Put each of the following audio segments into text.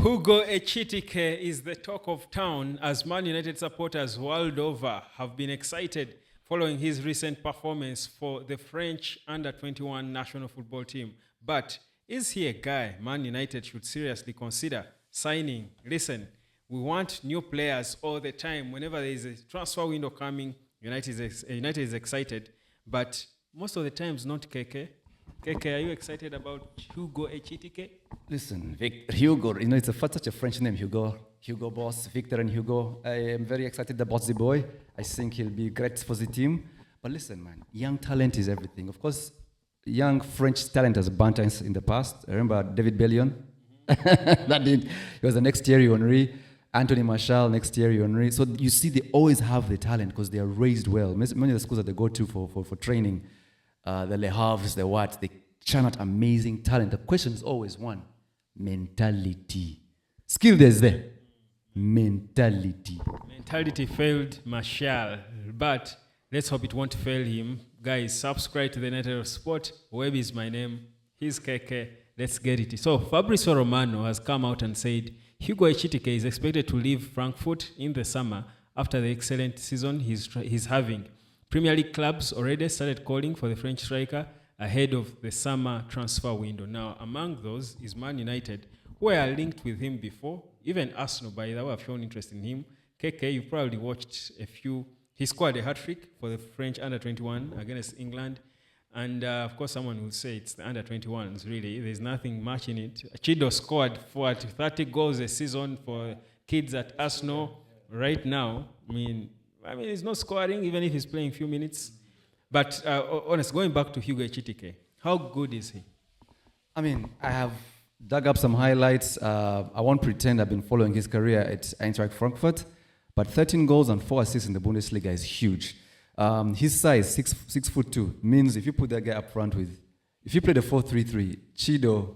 Hugo Ekitike is the talk of town as Man United supporters world over have been excited following his recent performance for the French under-21 national football team. But is he a guy Man United should seriously consider signing? Listen, we want new players all the time. Whenever there is a transfer window coming, United is excited. But most of the times, not Keke. Keke, are you excited about Hugo Ekitike? Listen, Hugo, it's such a French name, Hugo. Hugo Boss, Victor and Hugo. I am very excited about the boy. I think he'll be great for the team. But listen, man, young talent is everything. Of course, young French talent has burnt us in the past. I remember David Bellion. He was the next Thierry Henry. Anthony Martial, next Thierry Henry. So you see, they always have the talent because they are raised well. Many of the schools that they go to for training, the Le Havres, the what, they churn out amazing talent. The question is always one: mentality. Skill there's there. Mentality. Mentality failed Martial, but let's hope it won't fail him. Guys, subscribe to the United of Sport. Web is my name. He's Keke. Let's get it. So Fabrizio Romano has come out and said Hugo Ekitike is expected to leave Frankfurt in the summer after the excellent season he's having. Premier League clubs already started calling for the French striker ahead of the summer transfer window. Now, among those is Man United, who are linked with him before. Even Arsenal, by the way, have shown interest in him. KK, you probably watched a few. He scored a hat-trick for the French under-21 against England. And, of course, someone will say it's the under-21s, really. There's nothing much in it. Chido scored 30 goals a season for kids at Arsenal right now. I mean, he's not scoring, even if he's playing a few minutes. But, honestly, going back to Hugo Ekitike, how good is he? I mean, I have dug up some highlights. I won't pretend I've been following his career at Eintracht Frankfurt, but 13 goals and 4 assists in the Bundesliga is huge. His size, 6'2", means if you put that guy up front if you play the 4-3-3, Chido,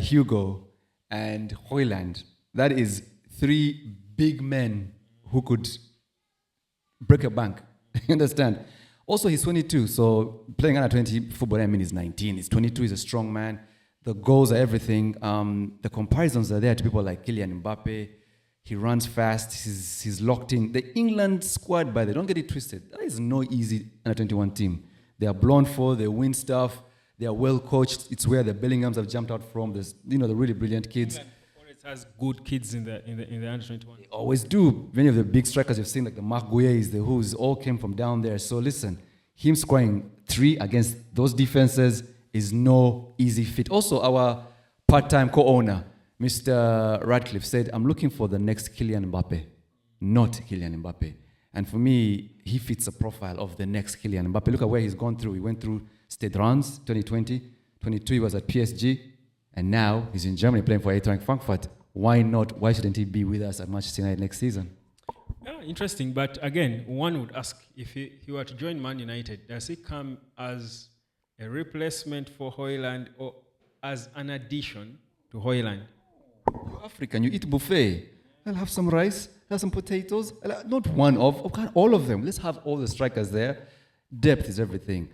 Hugo, and Hoyland, that is 3 big men who could break a bank. You understand? Also, he's 22, so playing under 20 football, I mean, he's 19. He's 22, he's a strong man. The goals are everything. The comparisons are there to people like Kylian Mbappe. He runs fast. He's locked in. The England squad, by the way, don't get it twisted. That is no easy under-21 team. They are blown for. They win stuff. They are well coached. It's where the Bellinghams have jumped out from. There's, the really brilliant kids. England always has good kids in the under-21. They always do. Many of the big strikers you've seen, like the Marc Guéhis, the Who's, all came from down there. So listen, him scoring 3 against those defenses is no easy feat. Also, our part-time co-owner, Mr. Radcliffe, said, I'm looking for the next Kylian Mbappe, not Kylian Mbappe. And for me, he fits the profile of the next Kylian Mbappe. Look at where he's gone through. He went through Stade Reims 2020, 22 he was at PSG, and now he's in Germany playing for Eintracht Frankfurt. Why not? Why shouldn't he be with us at Manchester United next season? Yeah, interesting. But again, one would ask, if he were to join Man United, does he come as a replacement for Hoyland or as an addition to Hoyland? You're African, you eat buffet. I'll have some rice, have some potatoes. Not one of all of them. Let's have all the strikers there. Depth is everything.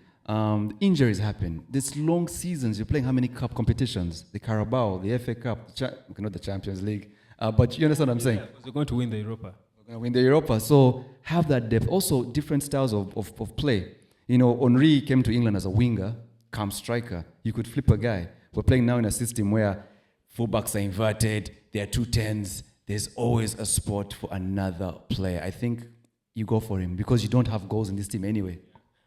Injuries happen. There's long seasons. You're playing how many cup competitions? The Carabao, the FA Cup, not the Champions League. But you understand what I'm saying? Yeah, because we're going to win the Europa. We're going to win the Europa. So have that depth. Also, different styles of play. Henry came to England as a winger, come striker. You could flip a guy. We're playing now in a system where fullbacks are inverted, there are 2 10s. There's always a spot for another player. I think you go for him because you don't have goals in this team anyway.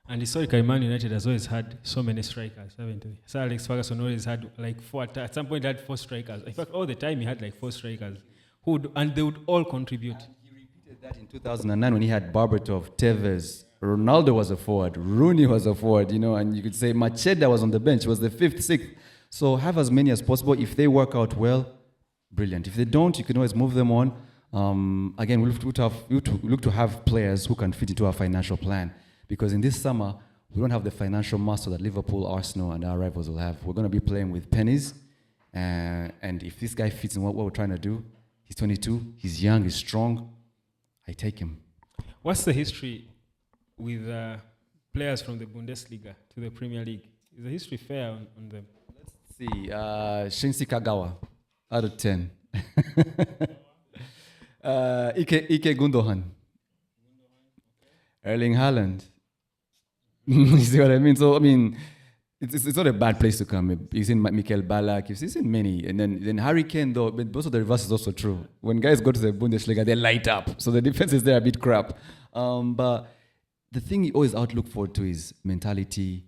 And historically, Man United has always had so many strikers, haven't we? Sir Alex Ferguson always had like 4, at some point he had 4 strikers. In fact, all the time he had like 4 strikers, and they would all contribute. And he repeated that in 2009 when he had Berbatov, Tevez, Ronaldo was a forward, Rooney was a forward, and you could say Macheda was on the bench, was the 5th, 6th. So have as many as possible. If they work out well, brilliant. If they don't, you can always move them on. Again, we look to have players who can fit into our financial plan. Because in this summer, we don't have the financial muscle that Liverpool, Arsenal, and our rivals will have. We're going to be playing with pennies. And if this guy fits in what we're trying to do, he's 22, he's young, he's strong, I take him. What's the history with players from the Bundesliga to the Premier League? Is the history fair on them? Let's see. Shinsi Kagawa, out of 10. Ike Gundogan. Erling Haaland. You see what I mean? So, I mean, it's not a bad place to come. You've seen Mikel Ballack, you've seen many. And then Harry Kane, though, but most of the reverse is also true. When guys go to the Bundesliga, they light up. So the defense is there a bit crap. But the thing you always outlook forward to is mentality,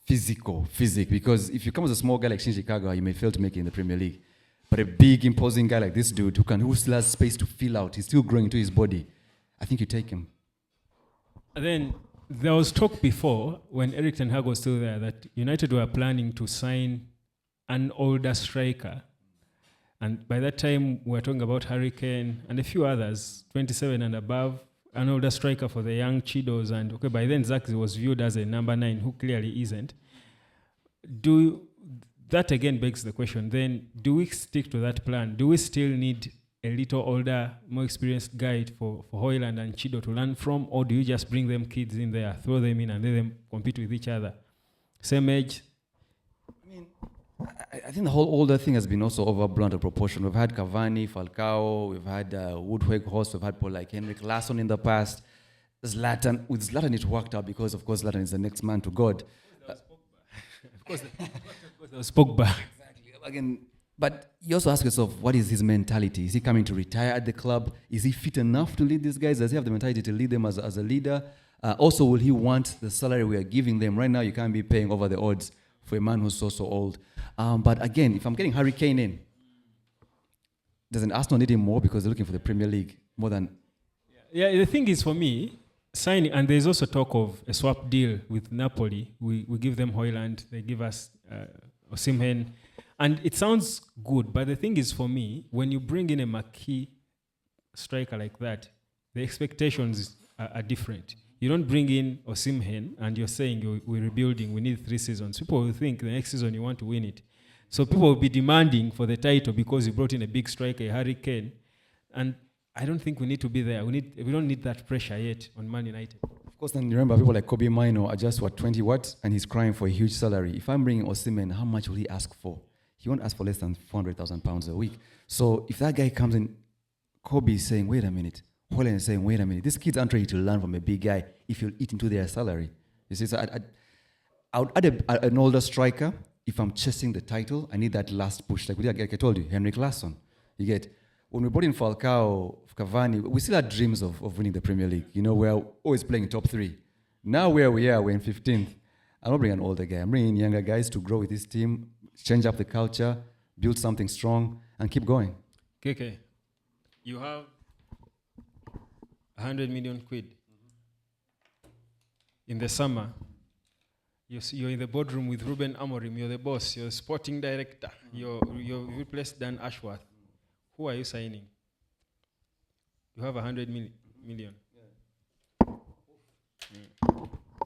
physic. Because if you come as a small guy like Shinji Kagawa, you may fail to make it in the Premier League. But a big, imposing guy like this dude who still has space to fill out, he's still growing into his body, I think you take him. And then there was talk before, when Erik ten Hag was still there, that United were planning to sign an older striker. And by that time, we were talking about Harry Kane and a few others, 27 and above, an older striker for the young Chidos. And okay, by then, Zach was viewed as a number 9, who clearly isn't. That again begs the question, then, do we stick to that plan? Do we still need a little older, more experienced guy for Højlund and Chido to learn from, or do you just bring them kids in there, throw them in, and let them compete with each other? Same age? I mean, I think the whole older thing has been also overblown to proportion. We've had Cavani, Falcao, we've had Woodweg-Horst, we've had people like Henrik Larsson in the past. With Zlatan, it worked out because, of course, Zlatan is the next man to God. Of course, there was Pogba. Exactly. Again, but you also ask yourself, what is his mentality? Is he coming to retire at the club? Is he fit enough to lead these guys? Does he have the mentality to lead them as a leader? Also, will he want the salary we are giving them? Right now, you can't be paying over the odds for a man who's so old. But again, if I'm getting Harry Kane in, doesn't Arsenal need him more because they're looking for the Premier League more than... Yeah, the thing is for me, signing, and there's also talk of a swap deal with Napoli. We give them Højlund, they give us Osimhen. And it sounds good, but the thing is for me, when you bring in a marquee striker like that, the expectations are different. You don't bring in Osimhen and you're saying we're rebuilding, we need 3 seasons. People will think the next season you want to win it. So people will be demanding for the title because you brought in a big striker, a Harry Kane. And I don't think we need to be there. We don't need that pressure yet on Man United. Of course, then remember people like Kobe Mino are just 20 what? And he's crying for a huge salary. If I'm bringing Osimhen, how much will he ask for? He won't ask for less than £400,000 a week. So if that guy comes in, Kobe is saying, wait a minute. Højlund is saying, wait a minute. These kids aren't ready to learn from a big guy if you'll eat into their salary. You see, so I would add an older striker. If I'm chasing the title, I need that last push. Like I told you, Henrik Larsson. You get, when we brought in Falcao, Cavani, we still had dreams of winning the Premier League. You know, we're always playing top 3. Now where we are, we're in 15th. I'm not bringing an older guy. I'm bringing younger guys to grow with this team, change up the culture, build something strong, and keep going. KK, you have 100 million quid. In the summer, you're in the boardroom with Ruben Amorim. You're the boss. You're the sporting director. You replaced Dan Ashworth. Who are you signing? You have 100 million. Yeah.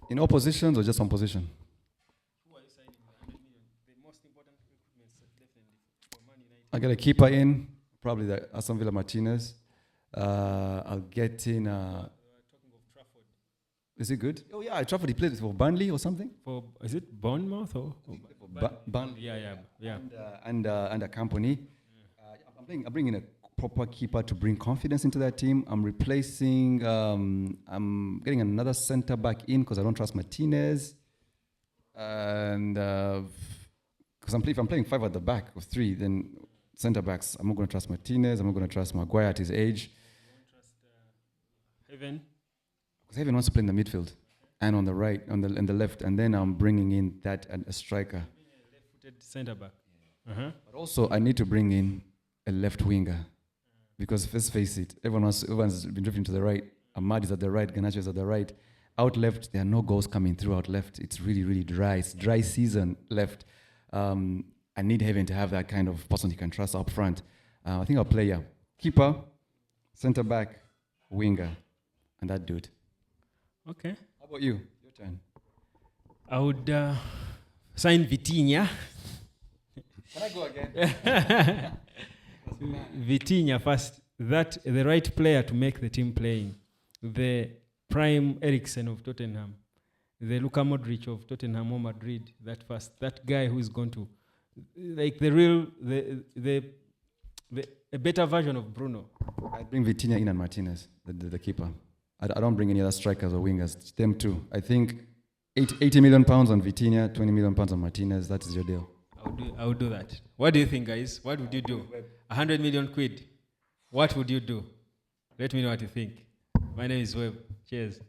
In all positions or just one position? Who are you signing with 100 million? The most important recruitment, definitely, for Man United. I got a keeper in, probably the Aston Villa Martinez. I'll get in... talking of Trafford. Is he good? Oh yeah, Trafford, he played for Burnley or something? Is it Bournemouth or Burnley. Yeah. And a company. I'm bringing a proper keeper to bring confidence into that team. I'm replacing, I'm getting another center back in because I don't trust Martinez. And because if I'm playing 5 at the back or 3, then center backs, I'm not going to trust Martinez. I'm not going to trust Maguire at his age. You won't trust Haven? Because Haven wants to play in the midfield and on the right, and the left. And then I'm bringing in a striker. A left-footed center back. Uh-huh. But also, I need to bring in a left winger. Because let's face it, everyone's been drifting to the right. Ahmad is at the right, Garnacho is at the right. Out left, there are no goals coming through out left. It's really, really dry. It's dry season left. I need Haven to have that kind of person he can trust up front. I think I'll play keeper, center back, winger, and that dude. Okay. How about you? Your turn. I would sign Vitinha. Can I go again? Vitinha first. The right player to make the team playing. The prime Eriksen of Tottenham. The Luka Modric of Tottenham or Madrid. That guy who is going to, like the A better version of Bruno. I bring Vitinha in and Martinez, the keeper. I don't bring any other strikers or wingers. Them two. I think 80 million pounds on Vitinha, 20 million pounds on Martinez. That is your deal. I would do that. What do you think, guys? What would you do? 100 million quid. What would you do? Let me know what you think. My name is Webb. Cheers.